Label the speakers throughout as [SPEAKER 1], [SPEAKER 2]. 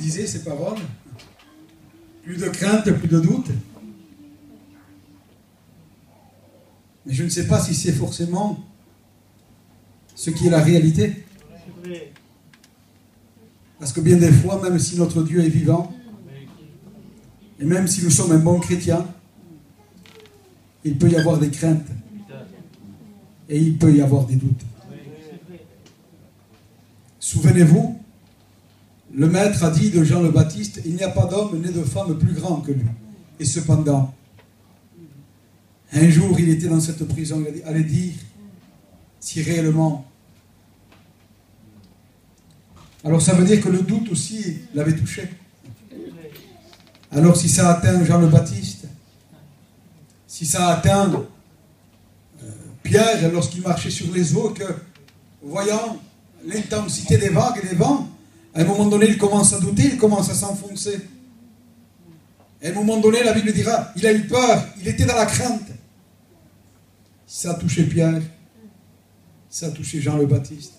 [SPEAKER 1] disait ces paroles. Plus de crainte, plus de doute. Mais je ne sais pas si c'est forcément ce qui est la réalité. Parce que bien des fois, même si notre Dieu est vivant, et même si nous sommes un bon chrétien, il peut y avoir des craintes. Et il peut y avoir des doutes. Souvenez-vous, le maître a dit de Jean le Baptiste, il n'y a pas d'homme né de femme plus grand que lui. Et cependant, un jour il était dans cette prison, il a dit, allez dire si réellement. Alors ça veut dire que le doute aussi l'avait touché. Alors si ça atteint Jean le Baptiste, si ça atteint Pierre lorsqu'il marchait sur les eaux, que voyant l'intensité des vagues et des vents, à un moment donné il commence à douter, il commence à s'enfoncer. Et à un moment donné la Bible dira, il a eu peur, il était dans la crainte. Si ça a touché Pierre, si ça a touché Jean le Baptiste,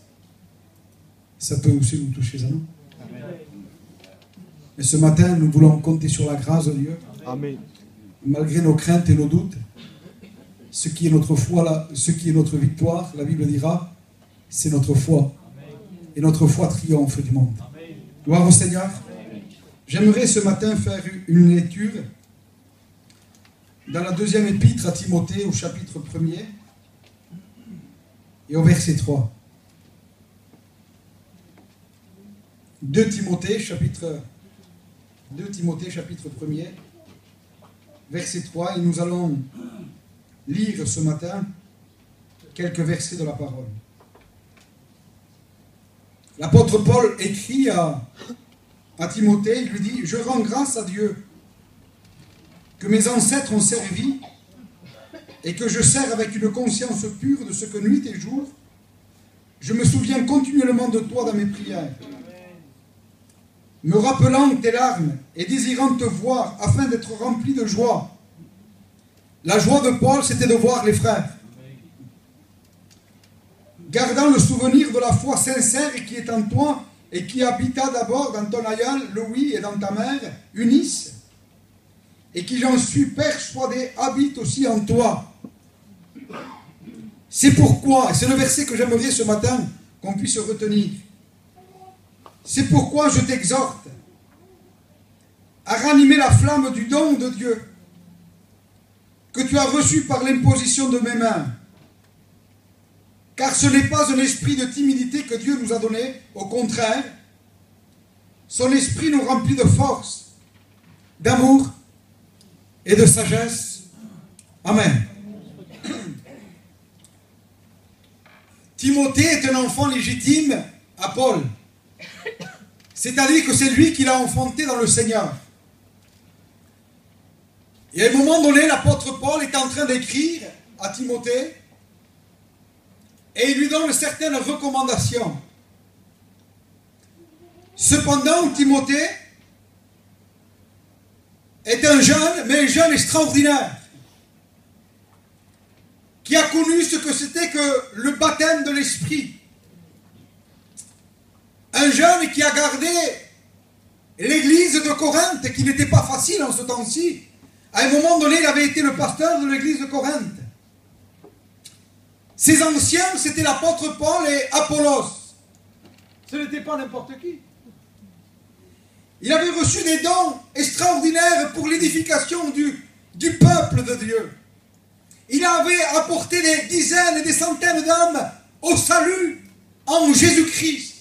[SPEAKER 1] ça peut aussi nous toucher à nous. Amen. Mais ce matin, nous voulons compter sur la grâce de Dieu. Amen. Malgré nos craintes et nos doutes, ce qui est notre foi, ce qui est notre victoire, la Bible dira, c'est notre foi. Amen. Et notre foi triomphe du monde. Amen. Gloire au Seigneur. J'aimerais ce matin faire une lecture dans la deuxième épître à Timothée, au chapitre 1er, et au verset 3. 2 Timothée, chapitre 1er, verset 3, et nous allons lire ce matin quelques versets de la parole. L'apôtre Paul écrit à Timothée, il lui dit, « Je rends grâce à Dieu que mes ancêtres ont servi et que je sers avec une conscience pure de ce que nuit et jour, je me souviens continuellement de toi dans mes prières, me rappelant tes larmes et désirant te voir afin d'être rempli de joie. » La joie de Paul, c'était de voir les frères. Gardant le souvenir de la foi sincère qui est en toi et qui habita d'abord dans ton aïeul Louis et dans ta mère Eunice, et qui, j'en suis persuadé, habite aussi en toi. C'est pourquoi, et c'est le verset que j'aimerais ce matin qu'on puisse retenir, c'est pourquoi je t'exhorte à ranimer la flamme du don de Dieu que tu as reçu par l'imposition de mes mains. Car ce n'est pas un esprit de timidité que Dieu nous a donné, au contraire, son esprit nous remplit de force, d'amour et de sagesse. Amen. Timothée est un enfant légitime à Paul. C'est-à-dire que c'est lui qui l'a enfanté dans le Seigneur. Et à un moment donné, l'apôtre Paul est en train d'écrire à Timothée et il lui donne certaines recommandations. Cependant, Timothée est un jeune, mais un jeune extraordinaire, qui a connu ce que c'était que le baptême de l'Esprit. Un jeune qui a gardé l'église de Corinthe, qui n'était pas facile en ce temps-ci. À un moment donné, il avait été le pasteur de l'église de Corinthe. Ses anciens, c'était l'apôtre Paul et Apollos. Ce n'était pas n'importe qui. Il avait reçu des dons extraordinaires pour l'édification du peuple de Dieu. Il avait apporté des dizaines et des centaines d'âmes au salut en Jésus-Christ.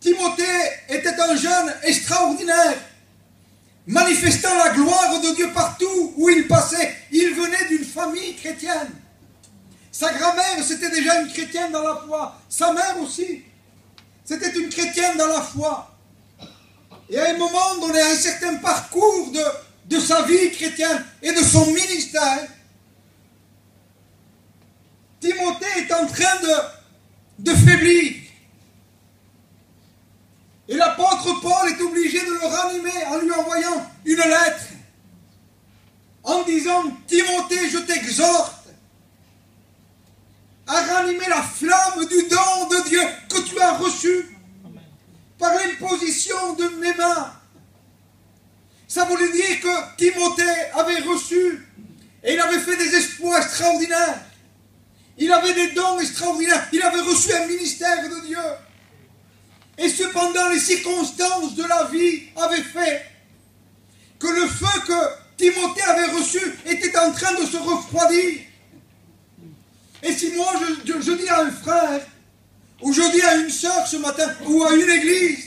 [SPEAKER 1] Timothée était un jeune extraordinaire, manifestant la gloire de Dieu partout où il passait. Il venait d'une famille chrétienne. Sa grand-mère, c'était déjà une chrétienne dans la foi. Sa mère aussi. C'était une chrétienne dans la foi. Et à un moment donné, à un certain parcours de sa vie chrétienne et de son ministère, Timothée est en train de faiblir. Et l'apôtre Paul est obligé de le ranimer en lui envoyant une lettre, en disant, Timothée, je t'exhorte à ranimer la flamme du don de Dieu que tu as reçu l'imposition de mes mains. Ça voulait dire que Timothée avait reçu et il avait fait des exploits extraordinaires. Il avait des dons extraordinaires. Il avait reçu un ministère de Dieu. Et cependant, les circonstances de la vie avaient fait que le feu que Timothée avait reçu était en train de se refroidir. Et si moi je dis à un frère, ou je dis à une sœur ce matin, ou à une église,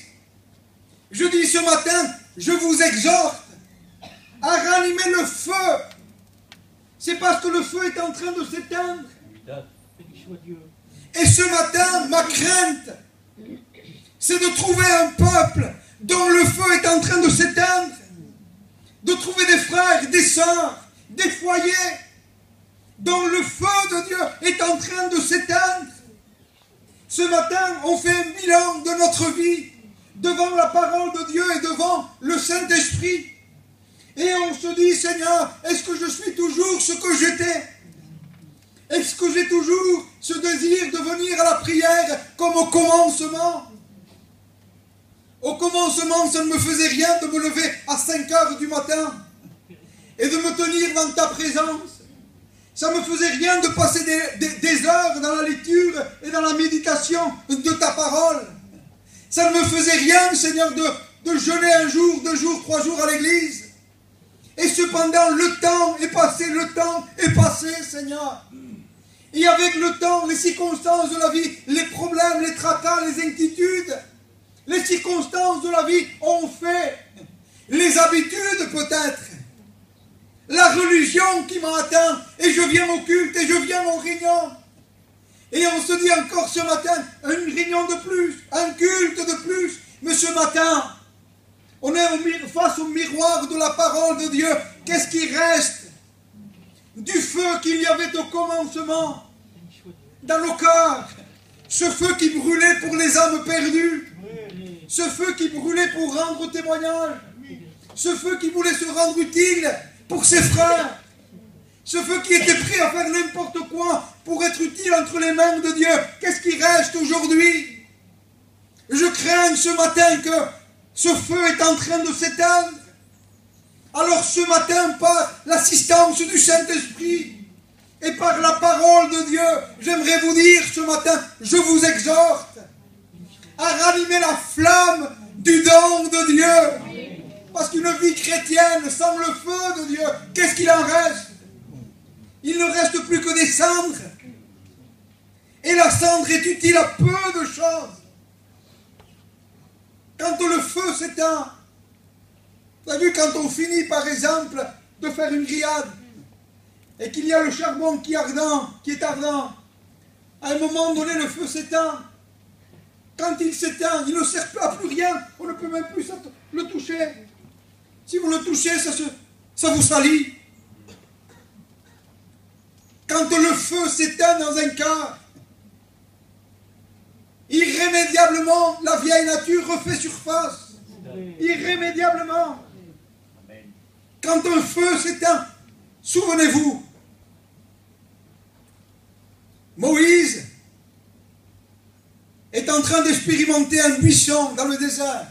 [SPEAKER 1] je dis ce matin, je vous exhorte à ranimer le feu. C'est parce que le feu est en train de s'éteindre. Et ce matin, ma crainte, c'est de trouver un peuple dont le feu est en train de s'éteindre. De trouver des frères, des sœurs, des foyers dont le feu de Dieu est en train de s'éteindre. Ce matin, on fait un bilan de notre vie devant la parole de Dieu et devant le Saint-Esprit. Et on se dit, Seigneur, est-ce que je suis toujours ce que j'étais? Est-ce que j'ai toujours ce désir de venir à la prière comme au commencement? Au commencement, ça ne me faisait rien de me lever à 5 heures du matin et de me tenir dans ta présence. Ça ne me faisait rien de passer des heures dans la lecture et dans la méditation de ta parole. Ça ne me faisait rien, Seigneur, de jeûner un jour, 2 jours, 3 jours à l'église. Et cependant, le temps est passé, Seigneur. Et avec le temps, les circonstances de la vie, les problèmes, les tracas, les inquiétudes, les circonstances de la vie ont fait, les habitudes peut-être, la religion qui m'a atteint, et je viens au culte, et je viens aux réunions. Et on se dit encore ce matin, une réunion de plus, un culte de plus. Mais ce matin, on est face au miroir de la parole de Dieu. Qu'est-ce qui reste du feu qu'il y avait au commencement dans nos cœurs? Ce feu qui brûlait pour les âmes perdues. Ce feu qui brûlait pour rendre témoignage. Ce feu qui voulait se rendre utile pour ses frères. Ce feu qui était prêt à faire n'importe quoi pour être utile entre les mains de Dieu. Qu'est-ce qui reste aujourd'hui? Je crains ce matin que ce feu est en train de s'éteindre. Alors ce matin, par l'assistance du Saint-Esprit et par la parole de Dieu, j'aimerais vous dire ce matin, je vous exhorte à ranimer la flamme du don de Dieu. Parce qu'une vie chrétienne sans le feu de Dieu, qu'est-ce qu'il en reste? Il ne reste plus que des cendres. Et la cendre est utile à peu de choses. Quand le feu s'éteint, vous avez vu quand on finit par exemple de faire une grillade et qu'il y a le charbon qui est ardent, à un moment donné le feu s'éteint. Quand il s'éteint, il ne sert à plus rien, on ne peut même plus le toucher. Si vous le touchez, ça vous salit. Quand le feu s'éteint dans un cœur, irrémédiablement, la vieille nature refait surface. Irrémédiablement. Quand un feu s'éteint, souvenez-vous, Moïse est en train d'expérimenter un buisson dans le désert.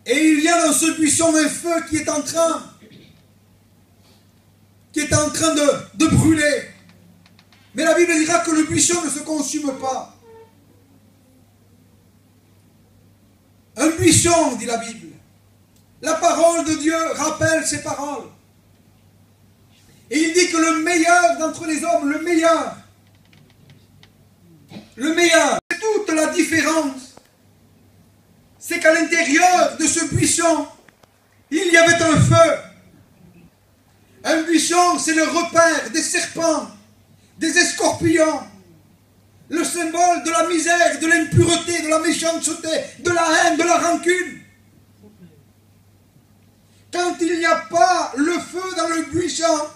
[SPEAKER 1] Et il y a dans ce buisson un feu qui est en train de brûler. Mais la Bible dira que le buisson ne se consume pas. Un buisson, dit la Bible. La parole de Dieu rappelle ces paroles. Et il dit que le meilleur d'entre les hommes, le meilleur, c'est toute la différence. C'est qu'à l'intérieur de ce buisson, il y avait un feu. Un buisson, c'est le repère des serpents, des escorpions, le symbole de la misère, de l'impureté, de la méchanceté, de la haine, de la rancune. Quand il n'y a pas le feu dans le buisson,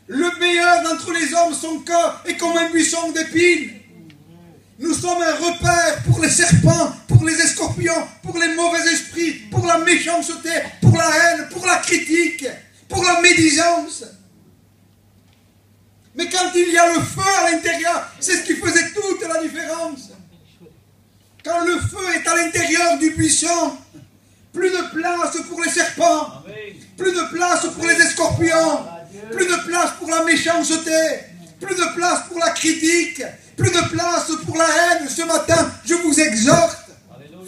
[SPEAKER 1] le meilleur d'entre les hommes, son corps est comme un buisson d'épines. Nous sommes un repère pour les serpents, pour les escorpions, pour les mauvais esprits, pour la méchanceté, pour la haine, pour la critique, pour la médisance. Mais quand il y a le feu à l'intérieur, c'est ce qui faisait toute la différence. Quand le feu est à l'intérieur du buisson, plus de place pour les serpents, plus de place pour les scorpions, plus de place pour la méchanceté, plus de place pour la critique, plus de place pour la haine. Ce matin, je vous exhorte,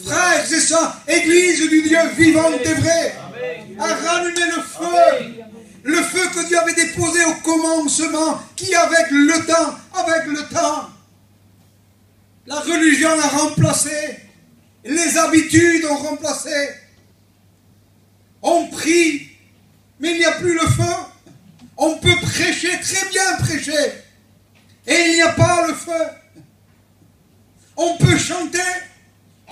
[SPEAKER 1] frères et sœurs, Église du Dieu vivant et vrai, à rallumer le feu que Dieu avait déposé au commencement, qui avec le temps, la religion a remplacé, les habitudes ont remplacé. On prie, mais il n'y a plus le feu. On peut prêcher, très bien prêcher, et il n'y a pas le feu. On peut chanter,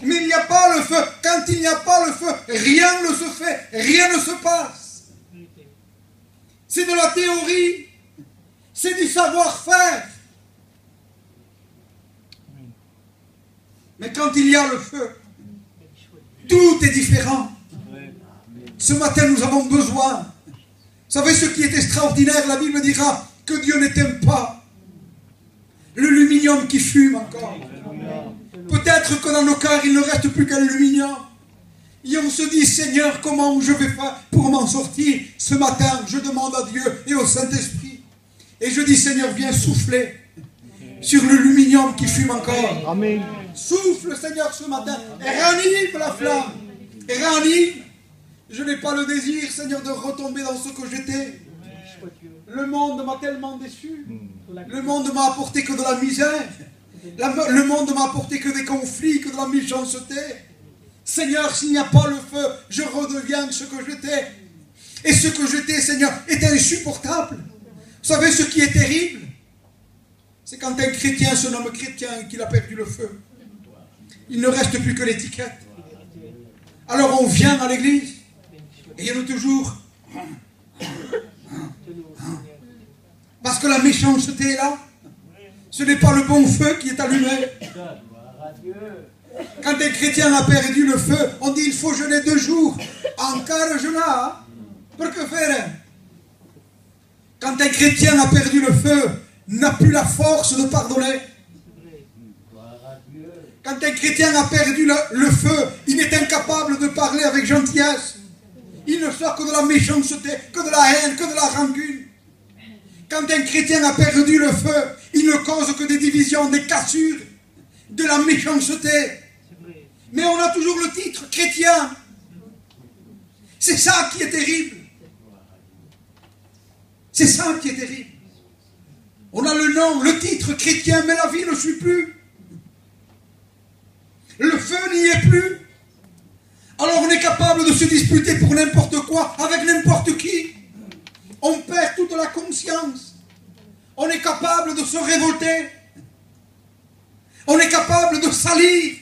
[SPEAKER 1] mais il n'y a pas le feu. Quand il n'y a pas le feu, rien ne se fait, rien ne se passe. C'est de la théorie, c'est du savoir-faire. Mais quand il y a le feu, tout est différent. Ce matin, nous avons besoin. Vous savez ce qui est extraordinaire? La Bible dira que Dieu n'aime pas le l'aluminium qui fume encore. Peut-être que dans nos cœurs, il ne reste plus qu'un aluminium. Et on se dit, Seigneur, comment je vais faire pour m'en sortir? Ce matin, je demande à Dieu et au Saint-Esprit. Et je dis, Seigneur, viens souffler sur l'aluminium qui fume encore. Amen. Souffle, Seigneur, ce matin, et ranime la flamme. Et ranime. Je n'ai pas le désir, Seigneur, de retomber dans ce que j'étais. Le monde m'a tellement déçu. Le monde m'a apporté que de la misère. Le monde m'a apporté que des conflits, que de la méchanceté. Seigneur, s'il n'y a pas le feu, je redeviens ce que j'étais. Et ce que j'étais, Seigneur, est insupportable. Vous savez ce qui est terrible? C'est quand un chrétien se nomme chrétien et qu'il a perdu le feu. Il ne reste plus que l'étiquette. Alors on vient à l'église et il y en a toujours. Parce que la méchanceté est là. Ce n'est pas le bon feu qui est allumé. Quand un chrétien a perdu le feu, on dit il faut jeûner 2 jours. Encore jeûner, pour que faire? Quand un chrétien a perdu le feu, n'a plus la force de pardonner. Quand un chrétien a perdu le feu, il est incapable de parler avec gentillesse. Il ne sort que de la méchanceté, que de la haine, que de la rancune. Quand un chrétien a perdu le feu, il ne cause que des divisions, des cassures, de la méchanceté. Mais on a toujours le titre chrétien. C'est ça qui est terrible. C'est ça qui est terrible. On a le nom, le titre chrétien, mais la vie ne suit plus. Le feu n'y est plus. Alors on est capable de se disputer pour n'importe quoi, avec n'importe qui. On perd toute la conscience. On est capable de se révolter. On est capable de salir.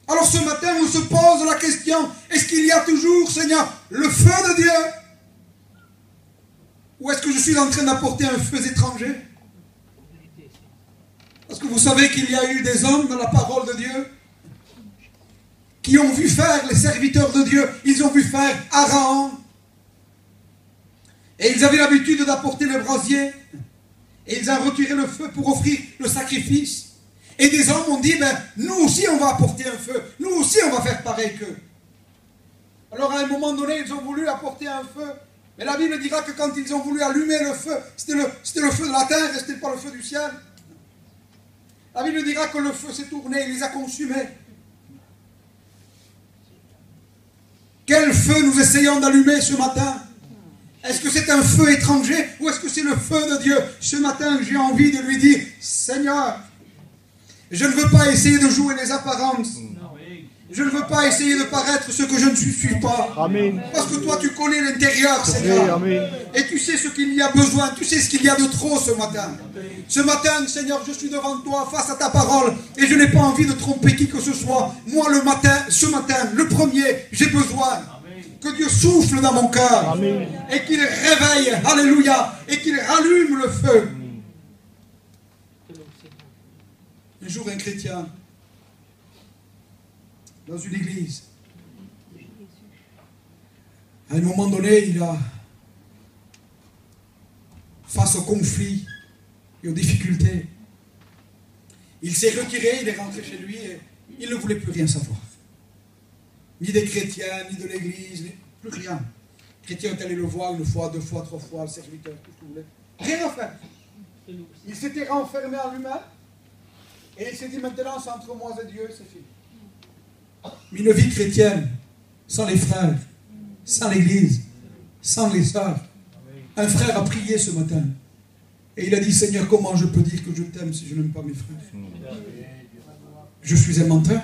[SPEAKER 1] Alors ce matin, on se pose la question, est-ce qu'il y a toujours, Seigneur, le feu de Dieu? Ou est-ce que je suis en train d'apporter un feu étranger? Parce que vous savez qu'il y a eu des hommes dans la parole de Dieu qui ont vu faire les serviteurs de Dieu, ils ont vu faire Aaron. Et ils avaient l'habitude d'apporter le brasier. Et ils ont retiré le feu pour offrir le sacrifice. Et des hommes ont dit, ben, nous aussi on va apporter un feu. Nous aussi on va faire pareil qu'eux. Alors à un moment donné, ils ont voulu apporter un feu. Mais la Bible dira que quand ils ont voulu allumer le feu, c'était le feu de la terre et ce n'était pas le feu du ciel. La Bible dira que le feu s'est tourné, il les a consumés. Quel feu nous essayons d'allumer ce matin? Est-ce que c'est un feu étranger ou est-ce que c'est le feu de Dieu? Ce matin, j'ai envie de lui dire, Seigneur, je ne veux pas essayer de jouer les apparences. Je ne veux pas essayer de paraître ce que je ne suis pas. Amen. Parce que toi, tu connais l'intérieur, Seigneur. Amen. Et tu sais ce qu'il y a besoin. Tu sais ce qu'il y a de trop ce matin. Ce matin, Seigneur, je suis devant toi, face à ta parole. Et je n'ai pas envie de tromper qui que ce soit. Moi, ce matin, le premier, j'ai besoin que Dieu souffle dans mon cœur. Amen. Et qu'il réveille, alléluia, et qu'il rallume le feu. Un jour, un chrétien, dans une église, à un moment donné, il a, face aux conflits et aux difficultés, Il s'est retiré, il est rentré chez lui et il ne voulait plus rien savoir. Ni des chrétiens, ni de l'église, plus rien. Les chrétiens est allé le voir une fois, deux fois, trois fois, le serviteur, tout ce que vous voulez. Rien à faire. Il s'était renfermé en lui-même et il s'est dit maintenant c'est entre moi et Dieu, c'est fini. Mais une vie chrétienne, sans les frères, sans l'église, sans les sœurs. Un frère a prié ce matin et il a dit Seigneur, comment je peux dire que je t'aime si je n'aime pas mes frères? Je suis un menteur.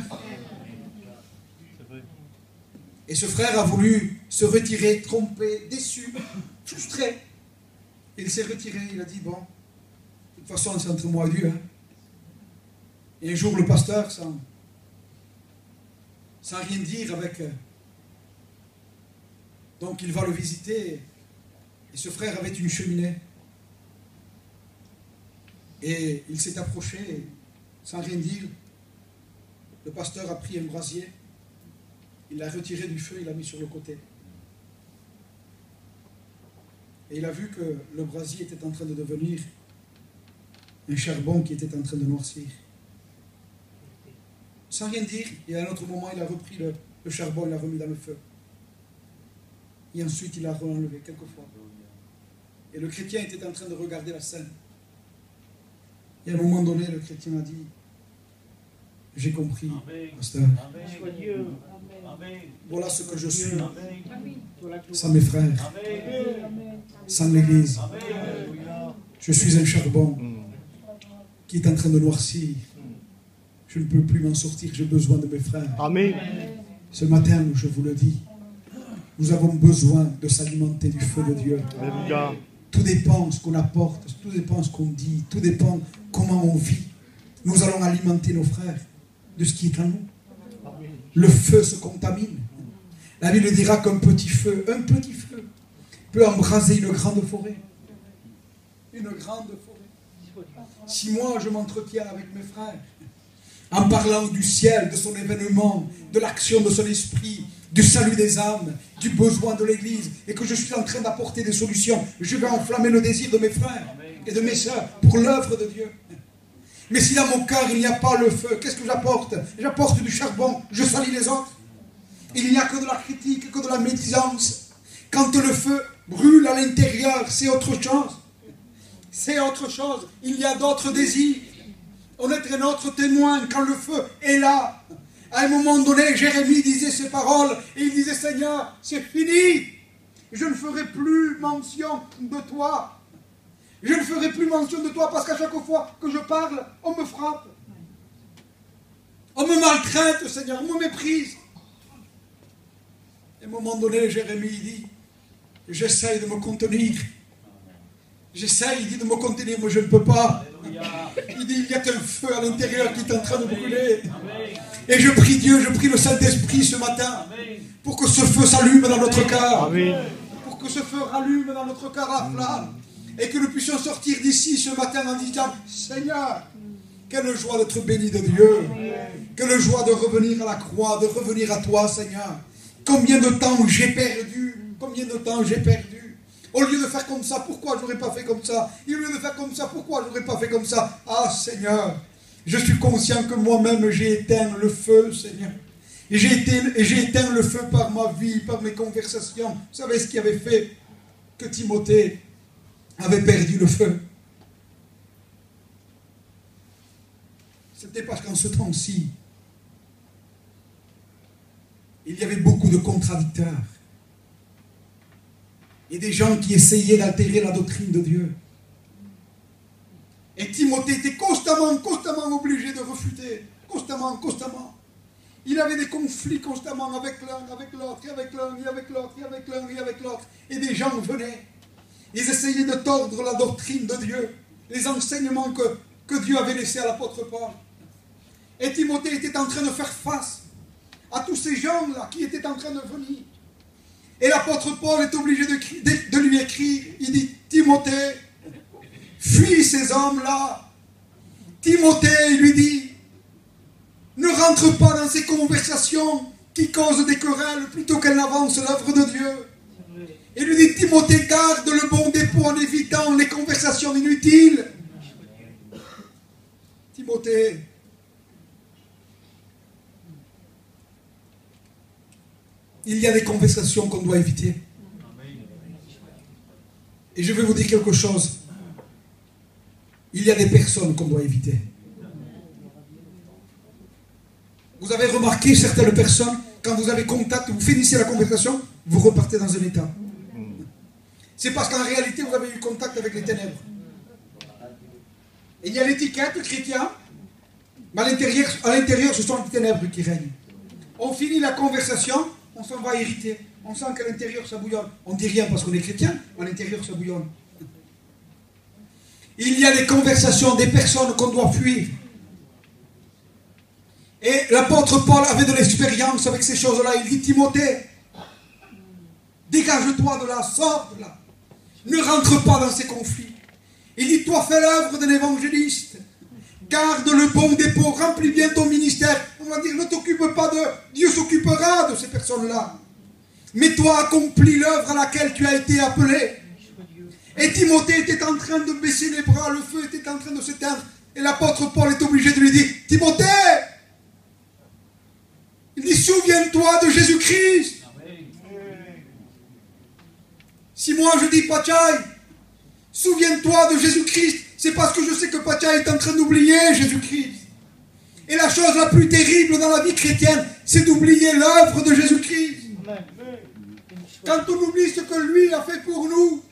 [SPEAKER 1] Et ce frère a voulu se retirer, trompé, déçu, frustré. Il s'est retiré, il a dit, bon, de toute façon, c'est entre moi et Dieu. Hein. Et un jour, le pasteur, sans rien dire, donc il va le visiter. Et ce frère avait une cheminée. Et il s'est approché, sans rien dire. Le pasteur a pris un brasier. Il l'a retiré du feu, il l'a mis sur le côté. Et il a vu que le brasier était en train de devenir un charbon qui était en train de noircir. Sans rien dire, et à un autre moment, il a repris le charbon, il l'a remis dans le feu. Et ensuite, il l'a enlevé quelques fois. Et le chrétien était en train de regarder la scène. Et à un moment donné, le chrétien a dit, j'ai compris, pasteur. Voilà ce que je suis. Sans mes frères. Sans l'église. Je suis un charbon qui est en train de noircir. Je ne peux plus m'en sortir. J'ai besoin de mes frères.
[SPEAKER 2] Amen.
[SPEAKER 1] Ce matin, je vous le dis, nous avons besoin de s'alimenter du feu de Dieu.
[SPEAKER 2] Alléluia.
[SPEAKER 1] Tout dépend de ce qu'on apporte, tout dépend de ce qu'on dit, tout dépend comment on vit. Nous allons alimenter nos frères de ce qui est en nous. Le feu se contamine. La Bible dira qu'un petit feu peut embraser une grande forêt. Une grande forêt. Si moi je m'entretiens avec mes frères, en parlant du ciel, de son événement, de l'action de son esprit, du salut des âmes, du besoin de l'Église, et que je suis en train d'apporter des solutions, je vais enflammer le désir de mes frères et de mes sœurs pour l'œuvre de Dieu. Mais si dans mon cœur il n'y a pas le feu, qu'est-ce que j'apporte? J'apporte du charbon, je salis les autres. Il n'y a que de la critique, que de la médisance. Quand le feu brûle à l'intérieur, c'est autre chose. C'est autre chose. Il y a d'autres désirs. On est un autre témoin quand le feu est là. À un moment donné, Jérémie disait ces paroles et il disait, Seigneur, c'est fini. Je ne ferai plus mention de toi. Je ne ferai plus mention de toi parce qu'à chaque fois que je parle, on me frappe. On me maltraite, Seigneur, on me méprise. Et à un moment donné, Jérémie dit, j'essaye de me contenir. J'essaye, il dit, de me contenir, mais je ne peux pas. Il dit, il y a un feu à l'intérieur qui est en train de brûler. Et je prie Dieu, je prie le Saint-Esprit ce matin pour que ce feu s'allume dans notre cœur. Pour que ce feu rallume dans notre cœur la flamme. Et que nous puissions sortir d'ici ce matin en disant, Seigneur, quelle joie d'être béni de Dieu. Quelle joie de revenir à la croix, de revenir à toi, Seigneur. Combien de temps j'ai perdu. Combien de temps j'ai perdu. Au lieu de faire comme ça, pourquoi je n'aurais pas fait comme ça? Au lieu de faire comme ça, pourquoi je n'aurais pas fait comme ça? Ah, Seigneur, je suis conscient que moi-même j'ai éteint le feu, Seigneur. Et j'ai éteint le feu par ma vie, par mes conversations. Vous savez ce qui avait fait que Timothée avait perdu le feu? C'était parce qu'en ce temps-ci, il y avait beaucoup de contradicteurs. Et des gens qui essayaient d'altérer la doctrine de Dieu. Et Timothée était constamment obligé de refuter. Constamment. Il avait des conflits constamment avec l'un, avec l'autre, et avec l'un, et avec l'autre, et avec l'un, et avec l'autre. Et des gens venaient. Ils essayaient de tordre la doctrine de Dieu. Les enseignements que Dieu avait laissés à l'apôtre Paul. Et Timothée était en train de faire face à tous ces gens-là qui étaient en train de venir. Et l'apôtre Paul est obligé de lui écrire. Il dit, Timothée, fuis ces hommes-là. Timothée, il lui dit, ne rentre pas dans ces conversations qui causent des querelles plutôt qu'elles n'avancent l'œuvre de Dieu. Il lui dit, Timothée, garde le bon dépôt en évitant les conversations inutiles. Timothée, il y a des conversations qu'on doit éviter. Et je vais vous dire quelque chose. Il y a des personnes qu'on doit éviter. Vous avez remarqué certaines personnes, quand vous avez contact, vous finissez la conversation, vous repartez dans un état. C'est parce qu'en réalité, vous avez eu contact avec les ténèbres. Et il y a l'étiquette chrétien, mais à l'intérieur, ce sont les ténèbres qui règnent. On finit la conversation, on s'en va irriter. On sent qu'à l'intérieur, ça bouillonne. On ne dit rien parce qu'on est chrétien, mais à l'intérieur, ça bouillonne. Il y a des conversations, des personnes qu'on doit fuir. Et l'apôtre Paul avait de l'expérience avec ces choses-là. Il dit, Timothée, dégage-toi de là, sors de là. Ne rentre pas dans ces conflits. Il dit, toi fais l'œuvre d'un évangéliste. Garde le bon dépôt, remplis bien ton ministère. On va dire, ne t'occupe pas de... Dieu s'occupera de ces personnes-là. Mais toi, accomplis l'œuvre à laquelle tu as été appelé. Et Timothée était en train de baisser les bras, le feu était en train de s'éteindre. Et l'apôtre Paul est obligé de lui dire, Timothée, il dit, souviens-toi de Jésus-Christ. Si moi je dis Pachai, souviens-toi de Jésus-Christ, c'est parce que je sais que Pachai est en train d'oublier Jésus-Christ. Et la chose la plus terrible dans la vie chrétienne, c'est d'oublier l'œuvre de Jésus-Christ. Quand on oublie ce que lui a fait pour nous,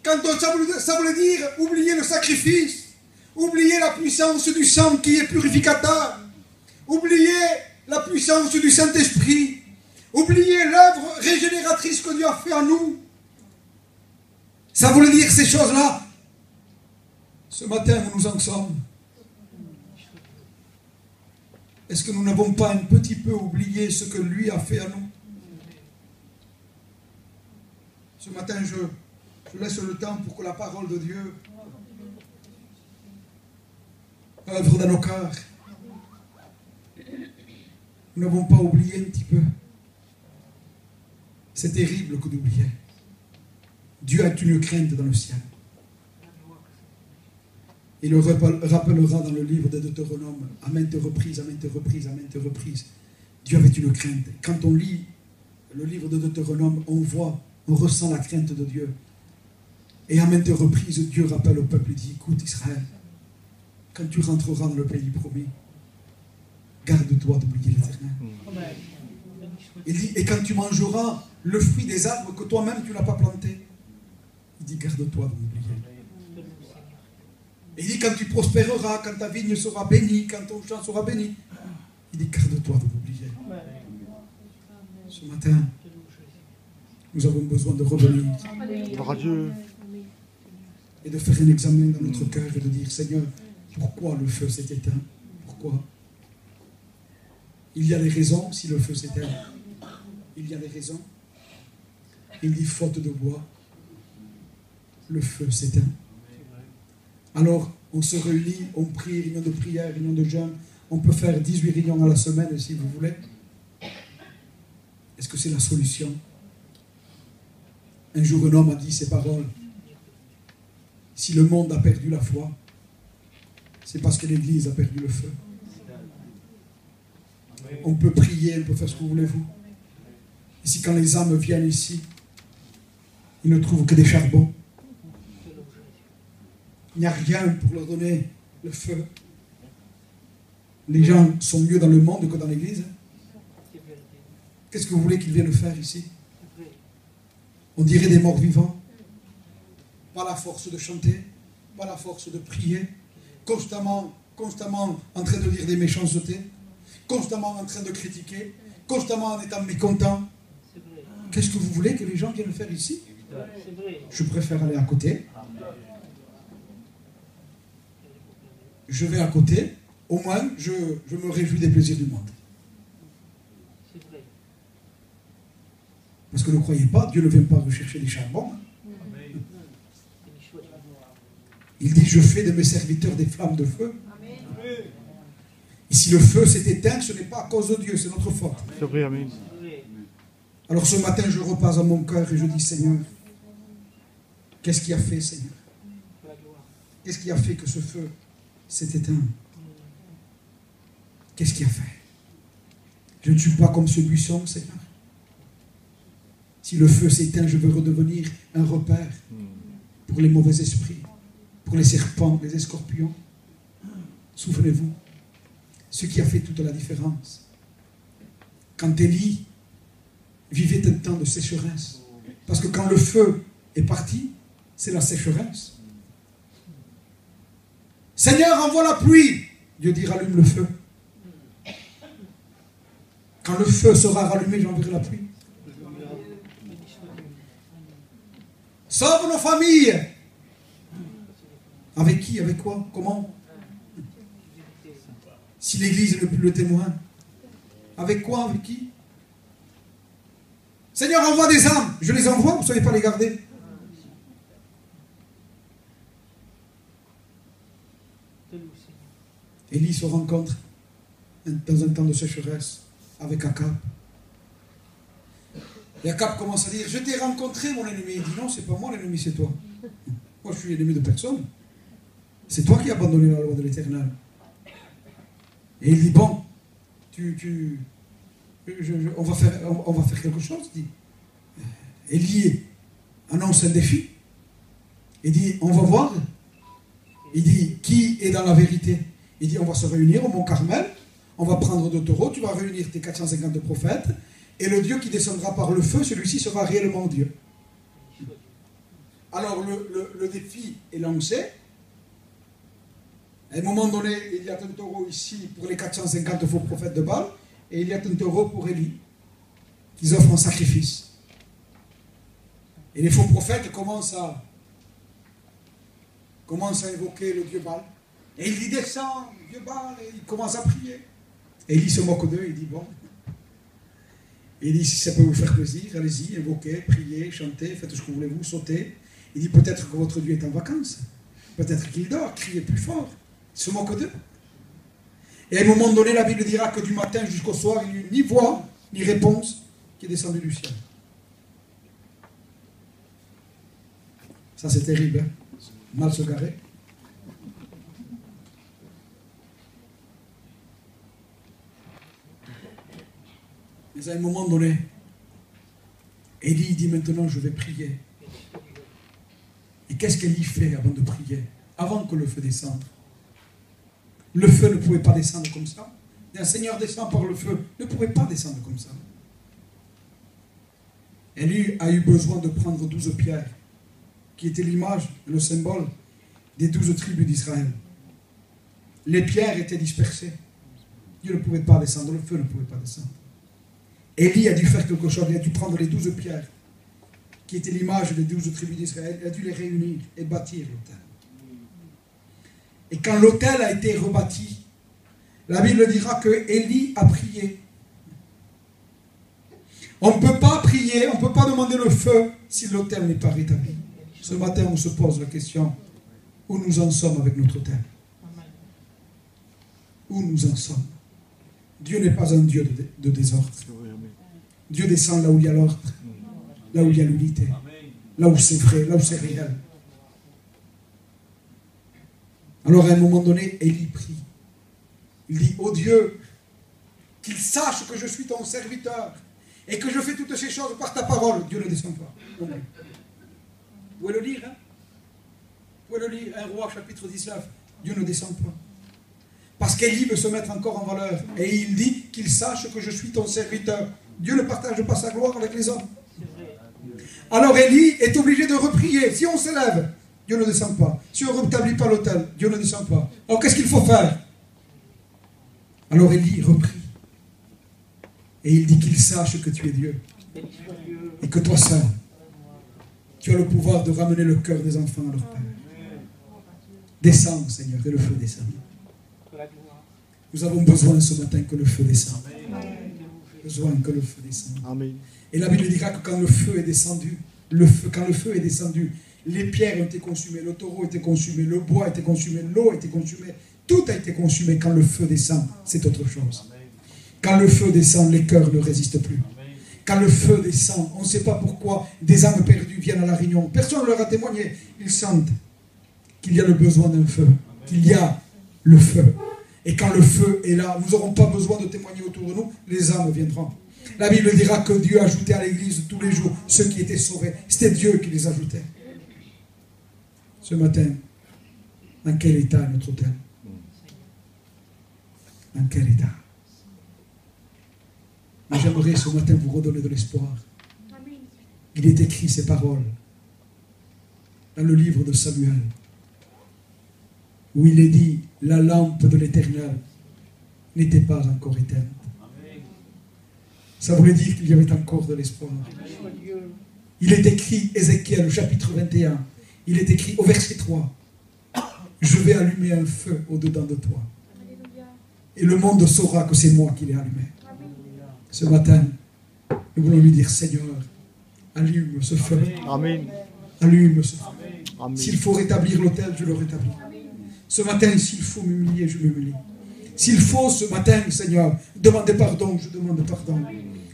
[SPEAKER 1] ça voulait dire oublier le sacrifice, oublier la puissance du sang qui est purificateur, oublier la puissance du Saint-Esprit, oublier l'œuvre régénératrice que Dieu a fait en nous. Ça voulait dire ces choses-là. Ce matin, nous en sommes. Est-ce que nous n'avons pas un petit peu oublié ce que lui a fait à nous? Ce matin, je laisse le temps pour que la parole de Dieu œuvre dans nos cœurs. Nous n'avons pas oublié un petit peu. C'est terrible que d'oublier. Dieu a une crainte dans le ciel. Il le rappellera dans le livre de Deutéronome à maintes reprises, à maintes reprises, à maintes reprises. Dieu avait une crainte. Quand on lit le livre de Deutéronome, on ressent la crainte de Dieu. Et à maintes reprises, Dieu rappelle au peuple, il dit, écoute Israël, quand tu rentreras dans le pays promis, garde-toi d'oublier l'Éternel. Il dit, et quand tu mangeras le fruit des arbres que toi-même tu n'as pas planté, il dit, garde-toi de m'oublier. Il dit, quand tu prospéreras, quand ta vigne sera bénie, quand ton champ sera béni, il dit, garde-toi de m'oublier. Ce matin, nous avons besoin de revenir. Et de faire un examen dans notre cœur et de dire, Seigneur, pourquoi le feu s'est éteint? Pourquoi? Il y a des raisons si le feu s'éteint. Il y a des raisons. Il dit, faute de bois, le feu s'éteint. Alors, on se réunit, on prie, réunion de prière, réunion de jeûne. On peut faire 18 réunions à la semaine si vous voulez. Est-ce que c'est la solution? Un jour, un homme a dit ces paroles. Si le monde a perdu la foi, c'est parce que l'Église a perdu le feu. On peut prier, on peut faire ce que vous voulez, vous. Ici, quand les âmes viennent ici, ils ne trouvent que des charbons. Il n'y a rien pour leur donner le feu. Les gens sont mieux dans le monde que dans l'Église. Qu'est-ce que vous voulez qu'ils viennent faire ici? On dirait des morts vivants. Pas la force de chanter, pas la force de prier, constamment en train de dire des méchancetés, constamment en train de critiquer, constamment en étant mécontent. Qu'est-ce que vous voulez que les gens viennent faire ici? Je préfère aller à côté. Je vais à côté, au moins je me réjouis des plaisirs du monde. Parce que ne croyez pas, Dieu ne vient pas rechercher des charbons. Il dit, je fais de mes serviteurs des flammes de feu. Et si le feu s'est éteint, ce n'est pas à cause de Dieu, c'est notre faute. C'est vrai, amen. Alors ce matin, je repasse à mon cœur et je dis, Seigneur, qu'est-ce qui a fait, Seigneur? Qu'est-ce qui a fait que ce feu s'est éteint? Qu'est-ce qu'il a fait? Je ne suis pas comme ce buisson, Seigneur. Si le feu s'éteint, je veux redevenir un repère pour les mauvais esprits, pour les serpents, les scorpions. Souvenez-vous, ce qui a fait toute la différence. Quand Élie vivait un temps de sécheresse, parce que quand le feu est parti, c'est la sécheresse. Seigneur, envoie la pluie. Dieu dit, rallume le feu. Quand le feu sera rallumé, j'enverrai la pluie. Sauve nos familles. Avec qui? Avec quoi? Comment? Si l'Église n'est plus le témoin, avec quoi? Avec qui? Seigneur, envoie des âmes. Je les envoie, vous ne savez pas les garder. Élie se rencontre dans un temps de sécheresse avec Akab. Et Akab commence à dire, je t'ai rencontré mon ennemi. Il dit, non, c'est pas moi l'ennemi, c'est toi. Moi je suis l'ennemi de personne. C'est toi qui as abandonné la loi de l'Éternel. Et il dit, bon, on va faire quelque chose. Dit. Élie annonce un défi. Il dit, on va voir. Il dit, qui est dans la vérité? Il dit, on va se réunir au Mont Carmel, on va prendre 2 taureaux, tu vas réunir tes 450 prophètes, et le Dieu qui descendra par le feu, celui-ci sera réellement Dieu. Alors le défi est lancé. À un moment donné, il y a un taureau ici pour les 450 faux prophètes de Baal, et il y a un taureau pour Élie, qu'ils offrent en sacrifice. Et les faux prophètes commencent à évoquer le Dieu Baal. Et il dit, descend, Dieu Baal, et il commence à prier. Et Élie se moque d'eux, il dit, bon. Et il dit, si ça peut vous faire plaisir, allez-y, invoquez, priez, chantez, faites ce que vous voulez, vous sautez. Il dit, peut-être que votre Dieu est en vacances. Peut-être qu'il dort, criez plus fort. Il se moque d'eux. Et à un moment donné, la Bible dira que du matin jusqu'au soir, il n'y a eu ni voix, ni réponse qui est descendue du ciel. Ça, c'est terrible, hein? Mal se garer. Mais à un moment donné, Élie dit maintenant je vais prier. Et qu'est-ce qu'Élie fait avant de prier? Avant que le feu descende. Le feu ne pouvait pas descendre comme ça. Et un Seigneur descend par le feu, ne pouvait pas descendre comme ça. Élie a eu besoin de prendre 12 pierres, qui étaient l'image, le symbole des 12 tribus d'Israël. Les pierres étaient dispersées. Dieu ne pouvait pas descendre, le feu ne pouvait pas descendre. Élie a dû faire quelque chose, il a dû prendre les 12 pierres, qui étaient l'image des 12 tribus d'Israël, il a dû les réunir et bâtir l'autel. Et quand l'autel a été rebâti, la Bible dira que Élie a prié. On ne peut pas prier, on ne peut pas demander le feu si l'autel n'est pas rétabli. Ce matin, on se pose la question, où nous en sommes avec notre autel? Où nous en sommes? Dieu n'est pas un Dieu de désordre. Dieu descend là où il y a l'ordre, là où il y a l'unité, là où c'est vrai, là où c'est réel. Alors à un moment donné, Élie prie. Il dit, oh Dieu, qu'il sache que je suis ton serviteur et que je fais toutes ces choses par ta parole. Dieu ne descend pas. Vous pouvez le lire, hein? Vous pouvez le lire, 1 Roi chapitre 19. Dieu ne descend pas. Parce qu'Élie veut se mettre encore en valeur. Et il dit qu'il sache que je suis ton serviteur. Dieu ne partage pas sa gloire avec les hommes. Alors Élie est obligé de reprier. Si on s'élève, Dieu ne descend pas. Si on ne rétablit pas l'autel, Dieu ne descend pas. Alors qu'est-ce qu'il faut faire? Alors Élie reprie. Et il dit qu'il sache que tu es Dieu. Et que toi seul, tu as le pouvoir de ramener le cœur des enfants à leur père. Descends, Seigneur, et le feu descend. Nous avons besoin ce matin que le feu descende. Besoin que le feu descende. Amen. Et la Bible dira que quand le feu est descendu, les pierres ont été consumées, le taureau a été consumé, le bois a été consumé, l'eau a été consumée, tout a été consumé. Quand le feu descend, c'est autre chose. Quand le feu descend, les cœurs ne résistent plus. Quand le feu descend, on ne sait pas pourquoi des âmes perdues viennent à la réunion. Personne ne leur a témoigné. Ils sentent qu'il y a le besoin d'un feu, qu'il y a le feu. Et quand le feu est là, nous n'aurons pas besoin de témoigner autour de nous, les âmes viendront. La Bible dira que Dieu ajoutait à l'église tous les jours ceux qui étaient sauvés. C'était Dieu qui les ajoutait. Ce matin, dans quel état est notre hôtel? Dans quel état? Mais j'aimerais ce matin vous redonner de l'espoir. Il est écrit ces paroles dans le livre de Samuel, où il est dit, la lampe de l'Éternel n'était pas encore éteinte. Ça voulait dire qu'il y avait encore de l'espoir. Il est écrit, Ézéchiel, chapitre 21, il est écrit au verset 3, je vais allumer un feu au-dedans de toi. Et le monde saura que c'est moi qui l'ai allumé. Ce matin, nous voulons lui dire, Seigneur, allume ce feu.
[SPEAKER 2] Amen.
[SPEAKER 1] Allume ce feu.
[SPEAKER 2] Amen.
[SPEAKER 1] S'il faut rétablir l'autel, je le rétablis. Ce matin, s'il faut m'humilier, je m'humilie. S'il faut ce matin, Seigneur, demander pardon, je demande pardon.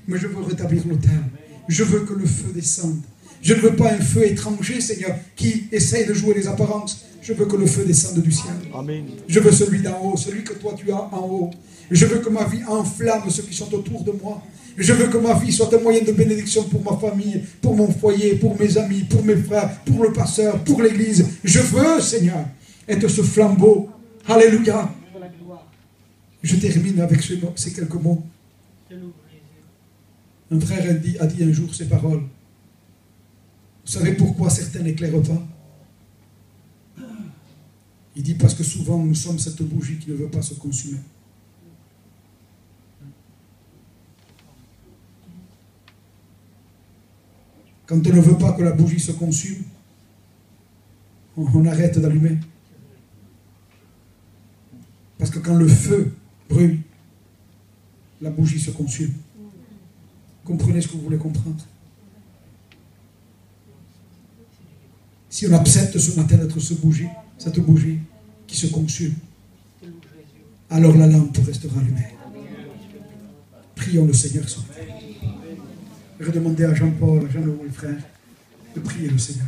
[SPEAKER 1] Mais je veux rétablir l'autel. Je veux que le feu descende. Je ne veux pas un feu étranger, Seigneur, qui essaye de jouer les apparences. Je veux que le feu descende du ciel.
[SPEAKER 2] Amen.
[SPEAKER 1] Je veux celui d'en haut, celui que toi tu as en haut. Je veux que ma vie enflamme ceux qui sont autour de moi. Je veux que ma vie soit un moyen de bénédiction pour ma famille, pour mon foyer, pour mes amis, pour mes frères, pour le pasteur, pour l'église. Je veux, Seigneur, être ce flambeau. Alléluia. Je termine avec ces quelques mots. Un frère a dit un jour ces paroles. Vous savez pourquoi certains n'éclairent pas? Il dit parce que souvent nous sommes cette bougie qui ne veut pas se consumer. Quand on ne veut pas que la bougie se consume, on arrête d'allumer. Parce que quand le feu brûle, la bougie se consume. Comprenez ce que vous voulez comprendre. Si on accepte ce matin d'être cette bougie qui se consume, alors la lampe restera allumée. Prions le Seigneur ce matin. Je vais demander à Jean-Paul, à Jean-Louis, frère, de prier le Seigneur.